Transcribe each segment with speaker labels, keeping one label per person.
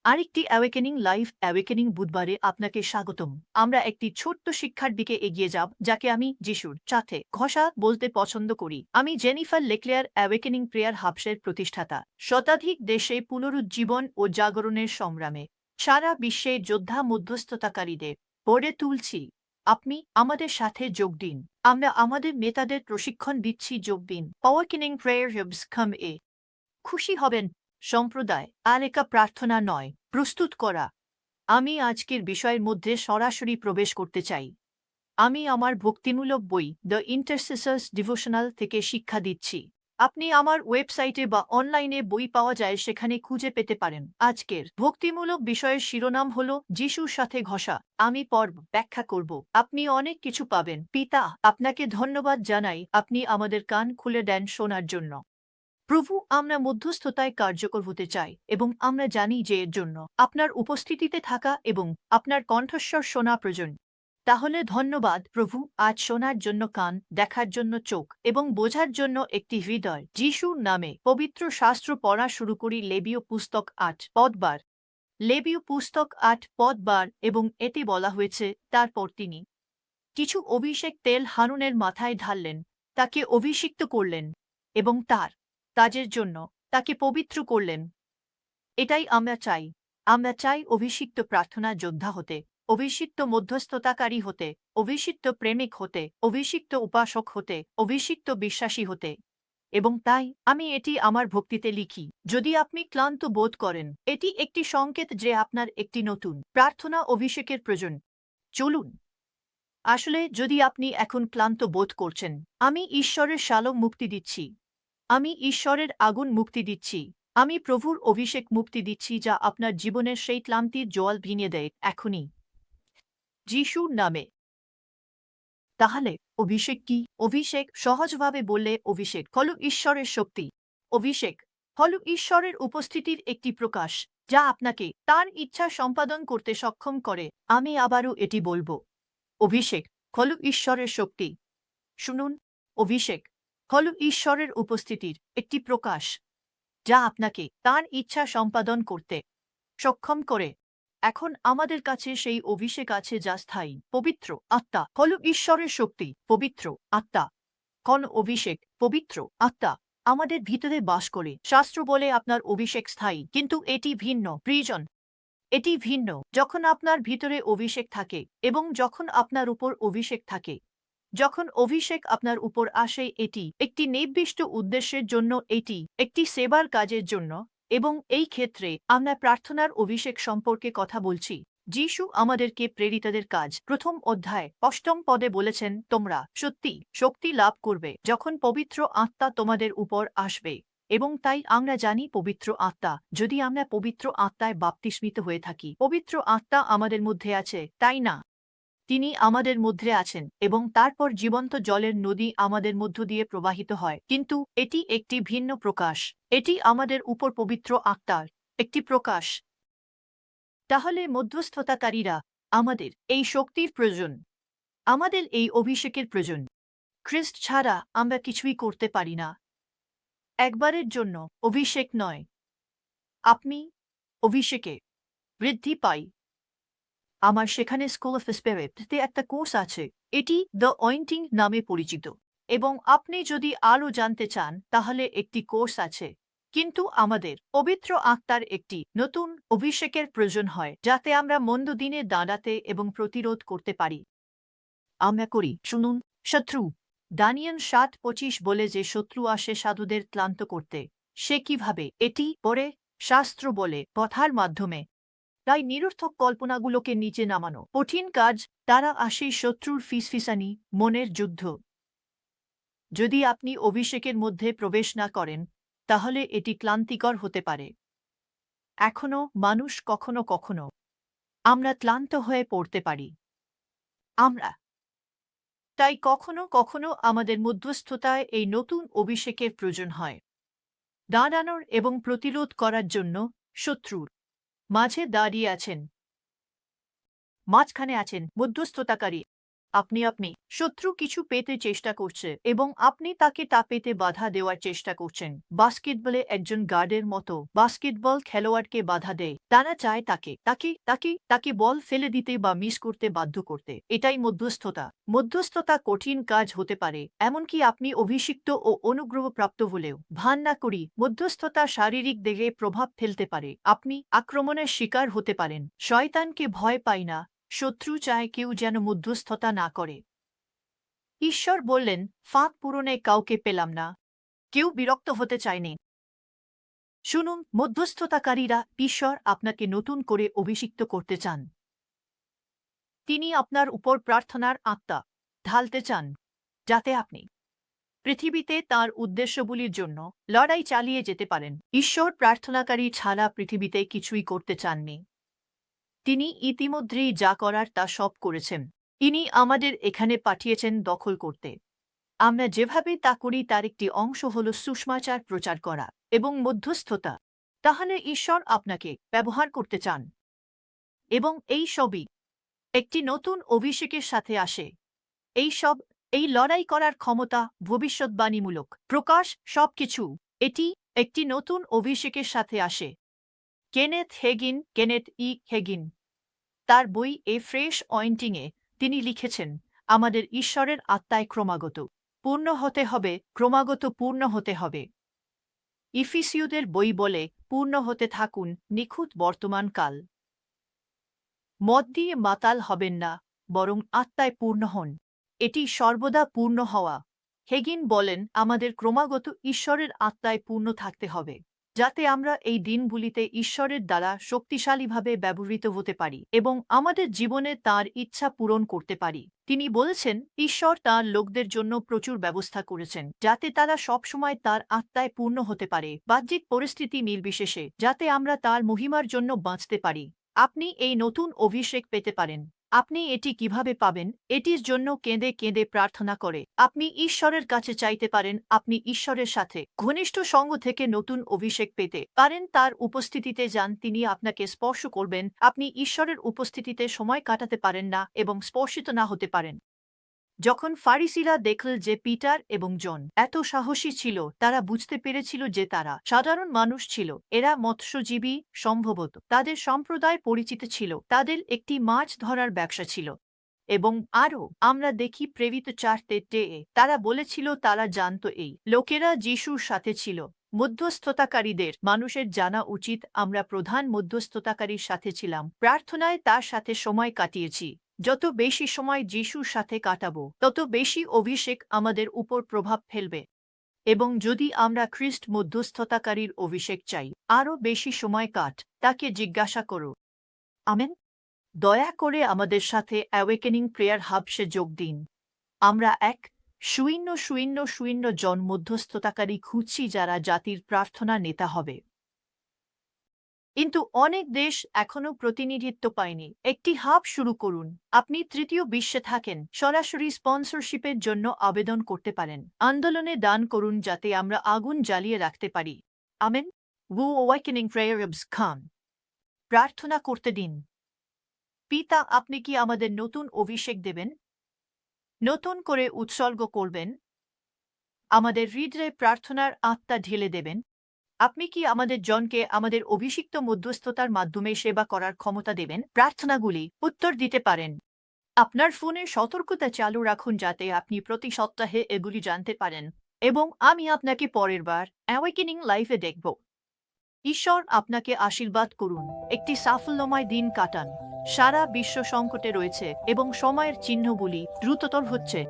Speaker 1: আরেকটি awakening life awakening বুধবারে আপনাকে স্বাগতম। আমরা একটি ছোট্ট শিক্ষার দিকে এগিয়ে যাব যাকে আমি যিশুর সাথে ঘষা বলতে পছন্দ করি। আমি জেনিফার লেক্লেয়ার অ্যাওয়েকেনিং প্রেয়ার হাবসের প্রতিষ্ঠাতা। শতাধিক দেশে পুনরুজ্জীবন ও জাগরণের সংগ্রামে সারা বিশ্বে যোদ্ধা মধ্যস্থতাকারীদের গড়ে তুলছি। আপনি আমাদের সাথে যোগ দিন। আমরা আমাদের নেতাদের প্রশিক্ষণ দিচ্ছি, যোগ দিন। অ্যাওয়েকেনিং প্রেয়ার হাবস কাম এ খুশি হবেন। সম্প্রদায় আর একা প্রার্থনা নয়, প্রস্তুত করা। আমি আজকের বিষয়ের মধ্যে সরাসরি প্রবেশ করতে চাই। আমি আমার ভক্তিমূলক বই দ্য ইন্টারসেসার্স ডিভোশনাল থেকে শিক্ষা দিচ্ছি। আপনি আমার ওয়েবসাইটে বা অনলাইনে বই পাওয়া যায়, সেখানে খুঁজে পেতে পারেন। আজকের ভক্তিমূলক বিষয়ের শিরোনাম হল যিশুর সাথে ঘষা। আমি পর্ব ব্যাখ্যা করব। আপনি অনেক কিছু পাবেন। পিতা, আপনাকে ধন্যবাদ জানাই, আপনি আমাদের কান খুলে দেন শোনার জন্য। প্রভু, আমরা মধ্যস্থতায় কার্যকর হতে চাই এবং আমরা জানি যে এর জন্য আপনার উপস্থিতিতে থাকা এবং আপনার কণ্ঠস্বর শোনা প্রয়োজন। তাহলে ধন্যবাদ প্রভু, আজ শোনার জন্য কান, দেখার জন্য চোখ এবং বোঝার জন্য একটি হৃদয়। যিশুর নামে পবিত্র শাস্ত্র পড়া শুরু করি। লেবীয় পুস্তক 8 পদবার। লেবীয় পুস্তক 8 পদবার, এবং এটি বলা হয়েছে, তারপর তিনি কিছু অভিষেক তেল হারুনের মাথায় ঢাললেন, তাকে অভিষিক্ত করলেন এবং তার কাজের জন্য তাকে পবিত্র করলেন। এটাই আমরা চাই। আমরা চাই অভিষিক্ত প্রার্থনা যোদ্ধা হতে, অভিষিক্ত মধ্যস্থতাকারী হতে, অভিষিক্ত প্রেমিক হতে, অভিষিক্ত উপাসক হতে, অভিষিক্ত বিশ্বাসী হতে। এবং তাই আমি এটি আমার ভক্তিতে লিখি। যদি আপনি ক্লান্ত বোধ করেন, এটি একটি সংকেত যে আপনার একটি নতুন প্রার্থনা অভিষেকের প্রয়োজন। চলুন। আসলে যদি আপনি এখন ক্লান্ত বোধ করছেন, আমি ঈশ্বরের শালোম মুক্তি দিচ্ছি। আমি ঈশ্বরের আগুন মুক্তি দিচ্ছি। আমি প্রভুর অভিষেক মুক্তি দিচ্ছি, যা আপনার জীবনের সেই ক্লান্তির জল ভিনিয়ে দেয় এখনই, যিশুর নামে। তাহলে অভিষেক কি? অভিষেক সহজভাবে বললে অভিষেক হল ঈশ্বরের শক্তি। অভিষেক হল ঈশ্বরের উপস্থিতির একটি প্রকাশ, যা আপনাকে তার ইচ্ছা সম্পাদন করতে সক্ষম করে। আমি আবারও এটি বলবো, অভিষেক হল ঈশ্বরের শক্তি। শুনুন, অভিষেক হল ঈশ্বরের উপস্থিতির একটি প্রকাশ, যা আপনাকে তার ইচ্ছা সম্পাদন করতে সক্ষম করে। এখন আমাদের কাছে সেই অভিষেক আছে যা স্থায়ী। পবিত্র আত্মা হল ঈশ্বরের শক্তি। পবিত্র আত্মা কোন অভিষেক? পবিত্র আত্মা আমাদের ভিতরে বাস করে। শাস্ত্র বলে আপনার অভিষেক স্থায়ী, কিন্তু এটি ভিন্ন প্রিয়জন। এটি ভিন্ন যখন আপনার ভিতরে অভিষেক থাকে এবং যখন আপনার উপর অভিষেক থাকে। যখন অভিষেক আপনার উপর আসে, এটি একটি নির্দিষ্ট উদ্দেশ্যের জন্য, এটি একটি সেবার কাজের জন্য। এবং এই ক্ষেত্রে আমরা প্রার্থনার অভিষেক সম্পর্কে কথা বলছি। যিশু আমাদেরকে প্রেরিতদের কাজ 1 অধ্যায় 8 পদে বলেছেন, তোমরা সত্যি শক্তি লাভ করবে যখন পবিত্র আত্মা তোমাদের উপর আসবে। এবং তাই আমরা জানি পবিত্র আত্মা, যদি আমরা পবিত্র আত্মায় বাপ্তিস্মিত হয়ে থাকি, পবিত্র আত্মা আমাদের মধ্যে আছে, তাই না? তিনি আমাদের মধ্যে আছেন এবং তারপর জীবন্ত জলের নদী আমাদের মধ্য দিয়ে প্রবাহিত হয়। কিন্তু এটি একটি ভিন্ন প্রকাশ। এটি আমাদের উপর পবিত্র আত্মার একটি প্রকাশ। তাহলে মধ্যস্থতাকারীরা, আমাদের এই শক্তির প্রয়োজন। আমাদের এই অভিষেকের প্রয়োজন। খ্রিস্ট ছাড়া আমরা কিছুই করতে পারি না। একবারের জন্য অভিষেক নয়, আপনি অভিষেকে বৃদ্ধি পাই। আমার সেখানে স্কুল অফ স্পিরিটতে একটা কোর্স আছে। এটি দ্য অয়েন্টিং নামে পরিচিত। এবং আপনি যদি আরও জানতে চান, তাহলে একটি কোর্স আছে। কিন্তু আমাদের পবিত্র আত্মার একটি নতুন অভিষেকের প্রয়োজন হয়, যাতে আমরা মন্দ দিনে দাঁড়াতে এবং প্রতিরোধ করতে পারি। আমরা করি, শুনুন, শত্রু। দানিয়েল 7:25 বলে যে শত্রু আসে সাধুদের ক্লান্ত করতে। সে কিভাবে? এটি পরে শাস্ত্র বলে, কথার মাধ্যমে। তাই নিরর্থক কল্পনাগুলোকে নিচে নামানো কঠিন কাজ। তারা আসে শত্রুর ফিসফিসানি, মনের যুদ্ধ। যদি আপনি অভিষেকের মধ্যে প্রবেশ না করেন, তাহলে এটি ক্লান্তিকর হতে পারে। এখনো মানুষ কখনো কখনো আমরা ক্লান্ত হয়ে পড়তে পারি। আমরা তাই কখনো কখনো আমাদের মধ্যস্থতায় এই নতুন অভিষেকের প্রয়োজন হয়, দাঁড়ানোর এবং প্রতিরোধ করার জন্য। শত্রুর মাঝে দাঁড়িয়ে আছেন, মাঝখানে আছেন মধ্যস্থতাকারী। আপনি শত্রু কিছু পেতে চেষ্টা করছে এবং আপনি তাকে তা পেতে বাধা দেওয়ার চেষ্টা করছেন। বাস্কেটবলে একজন গার্ডের মতো বাস্কেটবল খেলোয়াড়কে বাধা দেয়, তারা চায় তাকে বল ফেলে দিতে বা মিস করতে বাধ্য করতে। এটাই মধ্যস্থতা। মধ্যস্থতা কঠিন কাজ হতে পারে, এমনকি আপনি অভিষিক্ত ও অনুগ্রহপ্রাপ্ত হলেও। ভান না করি, মধ্যস্থতা শারীরিক দেহে প্রভাব ফেলতে পারে। আপনি আক্রমণের শিকার হতে পারেন। শয়তানকে ভয় পাই না, শত্রু চায় কেউ যেন মধ্যস্থতা না করে। ঈশ্বর বললেন, ফাঁক পূরণে কাউকে পেলাম না, কেউ বিরক্ত হতে চায়নি। শুনুন, মধ্যস্থতাকারীরা ঈশ্বর আপনাকে নতুন করে অভিষিক্ত করতে চান। তিনি আপনার উপর প্রার্থনার আত্মা ঢালতে চান, যাতে আপনি পৃথিবীতে তাঁর উদ্দেশ্যগুলির জন্য লড়াই চালিয়ে যেতে পারেন। ঈশ্বর প্রার্থনাকারী ছাড়া পৃথিবীতে কিছুই করতে চাননি। তিনি ইতিমধ্যেই যা করার তা সব করেছেন। ইনি আমাদের এখানে পাঠিয়েছেন দখল করতে। আমরা যেভাবে তা করি তার একটি অংশ হল সুষমাচার প্রচার করা এবং মধ্যস্থতা। তাহলে ঈশ্বর আপনাকে ব্যবহার করতে চান, এবং এই সবই একটি নতুন অভিষেকের সাথে আসে। এই লড়াই করার ক্ষমতা, ভবিষ্যৎবাণীমূলক প্রকাশ, সবকিছু এটি একটি নতুন অভিষেকের সাথে আসে। কেনেথ হেগিন তার বই এ ফ্রেশ অয়েন্টিংয়ে তিনি লিখেছেন, আমাদের ঈশ্বরের আত্মায় ক্রমাগত পূর্ণ হতে হবে। ইফিসীয়দের বই বলে, পূর্ণ হতে থাকুন নিখুঁত বর্তমান কাল। মদ দিয়ে মাতাল হবেন না, বরং আত্মায় পূর্ণ হন। এটি সর্বদা পূর্ণ হওয়া। হেগিন বলেন, আমাদের ক্রমাগত ঈশ্বরের আত্মায় পূর্ণ থাকতে হবে, যাতে আমরা এই দিনগুলিতে ঈশ্বরের দ্বারা শক্তিশালীভাবে ব্যবহৃত হতে পারি এবং আমাদের জীবনে তাঁর ইচ্ছা পূরণ করতে পারি। তিনি বলছেন, ঈশ্বর তাঁর লোকদের জন্য প্রচুর ব্যবস্থা করেছেন, যাতে তারা সবসময় তাঁর আত্মায় পূর্ণ হতে পারে, বাহ্যিক পরিস্থিতি নির্বিশেষে, যাতে আমরা তাঁর মহিমার জন্য বাঁচতে পারি। আপনি এই নতুন অভিষেক পেতে পারেন। আপনি এটি কিভাবে পাবেন? এটির জন্য কেঁদে কেঁদে প্রার্থনা করে আপনি ঈশ্বরের কাছে চাইতে পারেন। আপনি ঈশ্বরের সাথে ঘনিষ্ঠ সঙ্গ থেকে নতুন অভিষেক পেতে পারেন। তার উপস্থিতিতে যান, তিনি আপনাকে স্পর্শ করবেন। আপনি ঈশ্বরের উপস্থিতিতে সময় কাটাতে পারেন না এবং স্পর্শিত না হতে পারেন। যখন ফারিসিরা দেখল যে পিটার এবং জন এত সাহসী ছিল, তারা বুঝতে পেরেছিল যে তারা সাধারণ মানুষ ছিল। এরা মৎস্যজীবী, সম্ভবত তাদের সম্প্রদায় পরিচিত ছিল, তাদের একটি মাছ ধরার ব্যবসা ছিল। এবং আরও আমরা দেখি প্রেরিত 4:3 তারা বলেছিল তারা জানত এই লোকেরা যিশুর সাথে ছিল। মধ্যস্থতাকারীদের মানুষের জানা উচিত, আমরা প্রধান মধ্যস্থতাকারীর সাথে ছিলাম, প্রার্থনায় তার সাথে সময় কাটিয়েছি। যত বেশি সময় যিশুর সাথে কাটাবো, তত বেশি অভিষেক আমাদের উপর প্রভাব ফেলবে। এবং যদি আমরা খ্রিস্ট মধ্যস্থতাকারীর অভিষেক চাই, আরও বেশি সময় তাকে জিজ্ঞাসা করো। আমেন। দয়া করে আমাদের সাথে অ্যাওয়েকেনিং প্রেয়ার হাবসে যোগ দিন। আমরা 1,000 জন মধ্যস্থতাকারী খুঁজছি যারা জাতির প্রার্থনা নেতা হবে। কিন্তু অনেক দেশ এখনও প্রতিনিধিত্ব পায়নি। একটি হাব শুরু করুন। আপনি তৃতীয় বিশ্বে থাকেন, সরাসরি স্পন্সরশিপের জন্য আবেদন করতে পারেন। আন্দোলনে দান করুন যাতে আমরা আগুন জ্বালিয়ে রাখতে পারি। আমেন। অ্যাওয়েকেনিং প্রেয়ার হাবস খান। প্রার্থনা করতে দিন। পিতা, আপনি কি আমাদের নতুন অভিষেক দেবেন? নতুন করে উৎসর্গ করবেন? আমাদের হৃদয়ে প্রার্থনার আত্মা ঢেলে দেবেন? আপনি কি আমাদের জনকে আমাদের অভিষিক্ত মধ্যস্থতার মাধ্যমে সেবা করার ক্ষমতা দেবেন? প্রার্থনাগুলি উত্তর দিতে পারেন। আপনার ফোনে সতর্কতা চালু রাখুন যাতে আপনি প্রতি সপ্তাহে এগুলি জানতে পারেন। এবং আমি আপনাকে পরের বার অ্যাওয়েকেনিং লাইফে দেখব। ঈশ্বর আপনাকে আশীর্বাদ করুন। একটি সাফল্যময় দিন কাটান। সারা বিশ্ব সংকটে রয়েছে এবং সময়ের চিহ্নগুলি দ্রুততর হচ্ছে।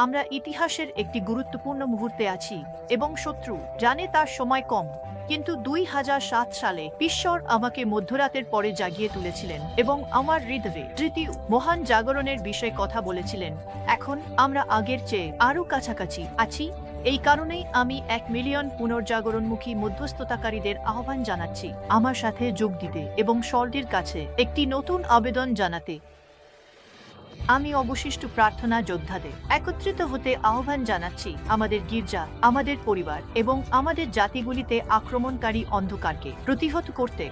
Speaker 1: আমরা ইতিহাসের একটি গুরুত্বপূর্ণ মুহূর্তে আছি এবং শত্রু জানে তার সময় কম। কিন্তু 2007 সালে ঈশ্বর আমাকে মধ্যরাতের পরে জাগিয়ে তুলেছিলেন এবং আমার হৃদয়ে তৃতীয় মহান জাগরণের বিষয়ে কথা বলেছিলেন। এখন আমরা আগের চেয়ে আরও কাছাকাছি আছি। এই কারণেই আমি 1 মিলিয়ন পুনর্জাগরণমুখী মধ্যস্থতাকারীদের আহ্বান জানাচ্ছি আমার সাথে যোগ দিতে এবং স্বর্গের কাছে একটি নতুন আবেদন জানাতে। আমি অবশিষ্ট প্রার্থনা যোদ্ধাদের একত্রিত হতে আহ্বান জানাচ্ছি, আমাদের গির্জা, আমাদের পরিবার এবং আমাদের জাতিগুলিতে আক্রমণকারী অন্ধকারকে প্রতিহত করতে।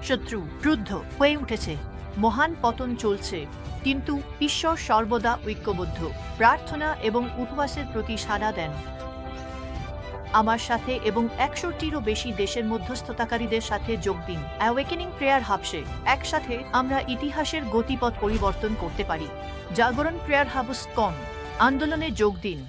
Speaker 1: শত্রু ক্রুদ্ধ হয়ে উঠেছে। মহান পতন চলছে, কিন্তু ঈশ্বর সর্বদা ঐক্যবদ্ধ। প্রার্থনা এবং উপবাসের প্রতি সাড়া দেন আমার সাথে এবং 100টিরও বেশি দেশের মধ্যস্থতাকারীদের সাথে যোগ দিন অ্যাওয়েকেনিং প্রেয়ার হাবসে। একসাথে আমরা ইতিহাসের গতিপথ পরিবর্তন করতে পারি। জাগরণ প্রেয়ার হাবস কম আন্দোলনে যোগ দিন।